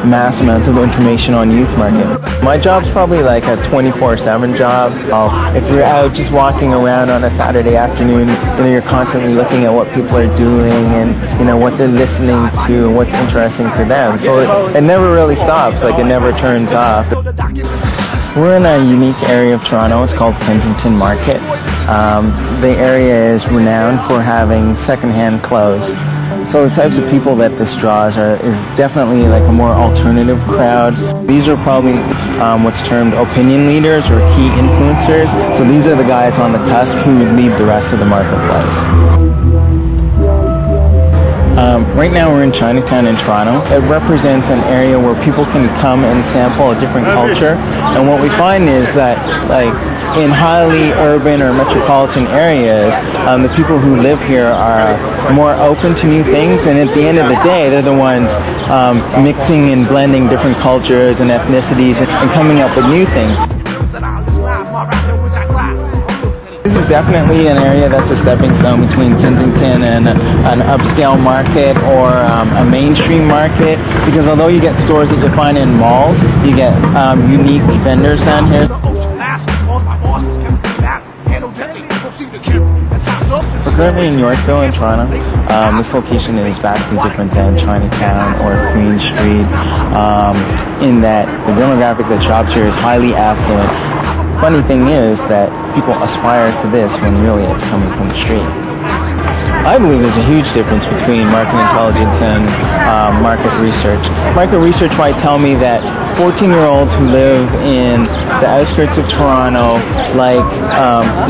mass amounts of information on youth market. My job's probably like a 24/7 job. If you're out just walking around on a Saturday afternoon, you're constantly looking at what people are doing and what they're listening to and what's interesting to them. So it never really stops. Like, it never turns off. We're in a unique area of Toronto. It's called Kensington Market. The area is renowned for having secondhand clothes. So the types of people that this draws is definitely like a more alternative crowd. These are probably what's termed opinion leaders or key influencers. So these are the guys on the cusp who lead the rest of the marketplace. Right now we're in Chinatown in Toronto. It represents an area where people can come and sample a different culture. And what we find is that, like, in highly urban or metropolitan areas, the people who live here are more open to new things, and at the end of the day, they're the ones mixing and blending different cultures and ethnicities and coming up with new things. This is definitely an area that's a stepping stone between Kensington and an upscale market or a mainstream market, because although you get stores that you find in malls, you get unique vendors down here. We're currently in Yorkville in Toronto. This location is vastly different than Chinatown or Queen Street in that the demographic that shops here is highly affluent. Funny thing is that people aspire to this when really it's coming from the street. I believe there's a huge difference between market intelligence and market research. Market research might tell me that 14-year-olds who live in the outskirts of Toronto like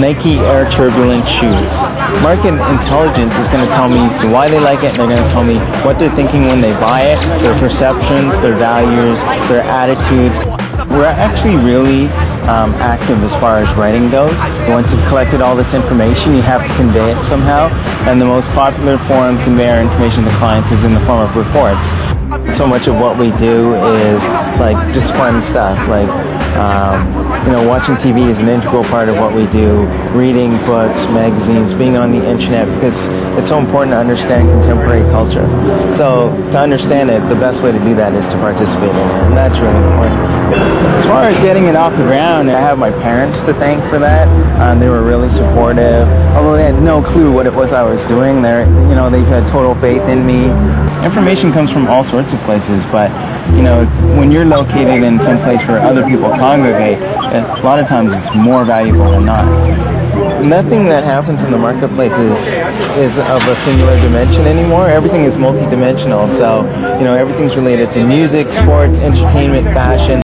Nike Air Turbulent shoes. Market intelligence is going to tell me why they like it, and they're going to tell me what they're thinking when they buy it, their perceptions, their values, their attitudes. We're actually really active as far as writing goes. Once you've collected all this information, you have to convey it somehow, and the most popular form to convey our information to clients is in the form of reports. So much of what we do is like just fun stuff, like watching TV is an integral part of what we do, reading books, magazines, being on the internet, because it's so important to understand contemporary culture. So to understand it, the best way to do that is to participate in it, and that's really important. As far as getting it off the ground, I have my parents to thank for that. They were really supportive, although they had no clue what it was I was doing. They had total faith in me. Information comes from all sorts of places, but when you're located in some place where other people congregate, a lot of times it's more valuable than not. Nothing that happens in the marketplace is of a singular dimension anymore. Everything is multidimensional. So everything's related to music, sports, entertainment, fashion.